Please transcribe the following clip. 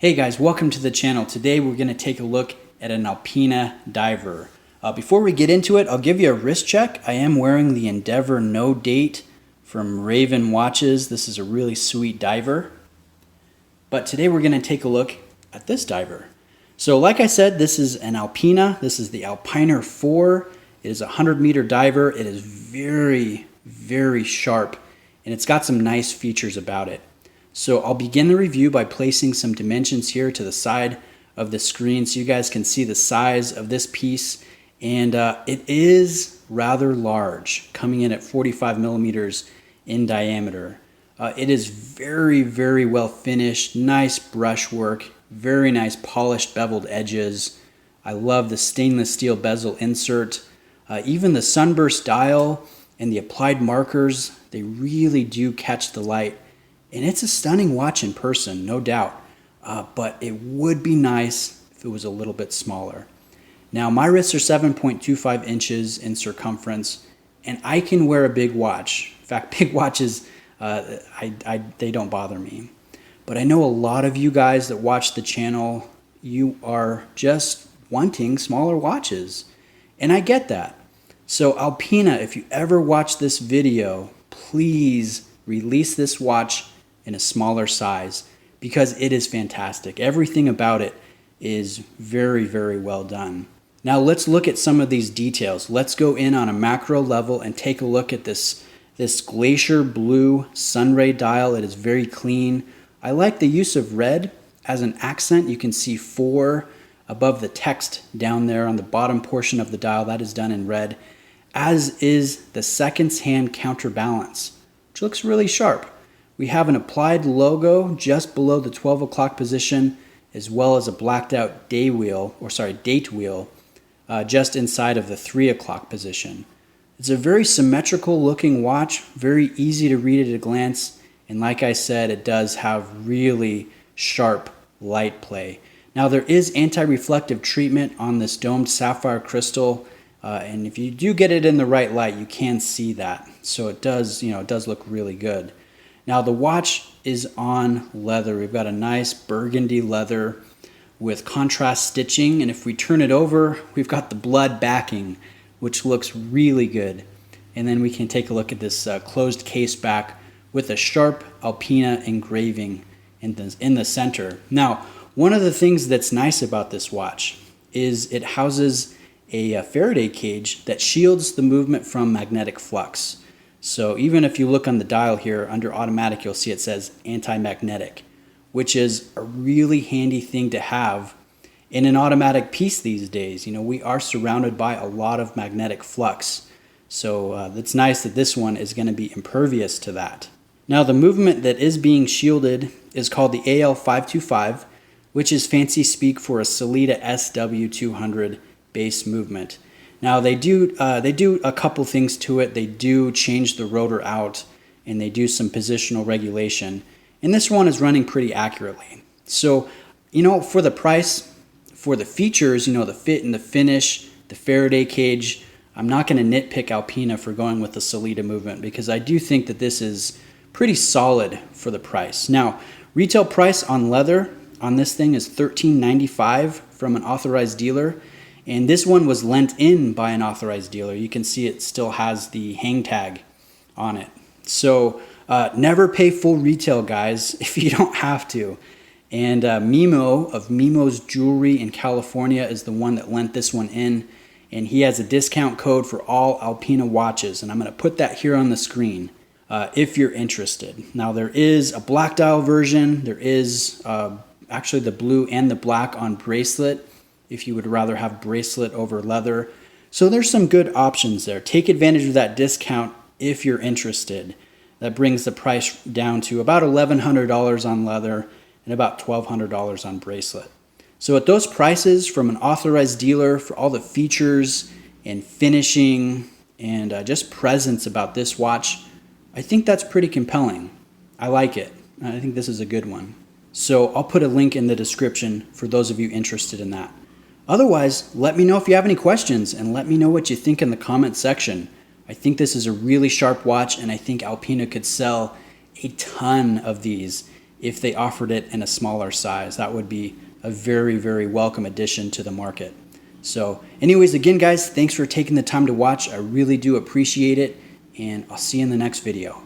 Hey guys, welcome to the channel. Today we're going to take a look at an Alpina diver. Before we get into it, I'll give you a wrist check. I am wearing the Endeavor No Date from Raven Watches. This is a really sweet diver. But today we're going to take a look at this diver. So like I said, this is an Alpina. This is the Alpiner 4. It is a 100-meter diver. It is very, very sharp, and it's got some nice features about it. So I'll begin the review by placing some dimensions here to the side of the screen so you guys can see the size of this piece. And it is rather large, coming in at 45 millimeters in diameter. It is very, very well finished, nice brushwork, very nice polished beveled edges. I love the stainless steel bezel insert. Even the sunburst dial and the applied markers, they really do catch the light. And it's a stunning watch in person, no doubt, but it would be nice if it was a little bit smaller. Now, my wrists are 7.25 inches in circumference, and I can wear a big watch. In fact, big watches, they don't bother me. But I know a lot of you guys that watch the channel, you are just wanting smaller watches, and I get that. So Alpina, if you ever watch this video, please release this watch in a smaller size because it is fantastic. Everything about it is very, very well done. Now let's look at some of these details. Let's go in on a macro level and take a look at this glacier blue sunray dial. It is very clean. I like the use of red as an accent. You can see 4 above the text down there on the bottom portion of the dial. That is done in red, as is the seconds hand counterbalance, which looks really sharp. We have an applied logo just below the 12 o'clock position, as well as a blacked out date wheel just inside of the 3 o'clock position. It's a very symmetrical looking watch, very easy to read at a glance, and like I said, it does have really sharp light play. Now there is anti-reflective treatment on this domed sapphire crystal, and if you do get it in the right light, you can see that. So it does look really good. Now the watch is on leather. We've got a nice burgundy leather with contrast stitching, and if we turn it over, we've got the blood backing, which looks really good. And then we can take a look at this closed case back with a sharp Alpina engraving in the center. Now, one of the things that's nice about this watch is it houses a Faraday cage that shields the movement from magnetic flux. So even if you look on the dial here under automatic, you'll see it says anti-magnetic, which is a really handy thing to have in an automatic piece these days. You know, we are surrounded by a lot of magnetic flux. So it's nice that this one is going to be impervious to that. Now the movement that is being shielded is called the AL525, which is fancy speak for a Sellita SW200 base movement. Now they do a couple things to it. They do change the rotor out, and they do some positional regulation. And this one is running pretty accurately. So, for the price, for the features, the fit and the finish, the Faraday cage, I'm not going to nitpick Alpina for going with the Sellita movement because I do think that this is pretty solid for the price. Now, retail price on leather on this thing is $13.95 from an authorized dealer. And this one was lent in by an authorized dealer. You can see it still has the hang tag on it. So never pay full retail, guys, if you don't have to. And Mimo of Mimo's Jewelry in California is the one that lent this one in. And he has a discount code for all Alpina watches. And I'm going to put that here on the screen if you're interested. Now there is a black dial version. There is actually the blue and the black on bracelet, if you would rather have bracelet over leather. So there's some good options there. Take advantage of that discount if you're interested. That brings the price down to about $1,100 on leather and about $1,200 on bracelet. So at those prices from an authorized dealer for all the features and finishing and just presence about this watch, I think that's pretty compelling. I like it. I think this is a good one. So I'll put a link in the description for those of you interested in that. Otherwise, let me know if you have any questions and let me know what you think in the comment section. I think this is a really sharp watch, and I think Alpina could sell a ton of these if they offered it in a smaller size. That would be a very, very welcome addition to the market. So anyways, again guys, thanks for taking the time to watch. I really do appreciate it, and I'll see you in the next video.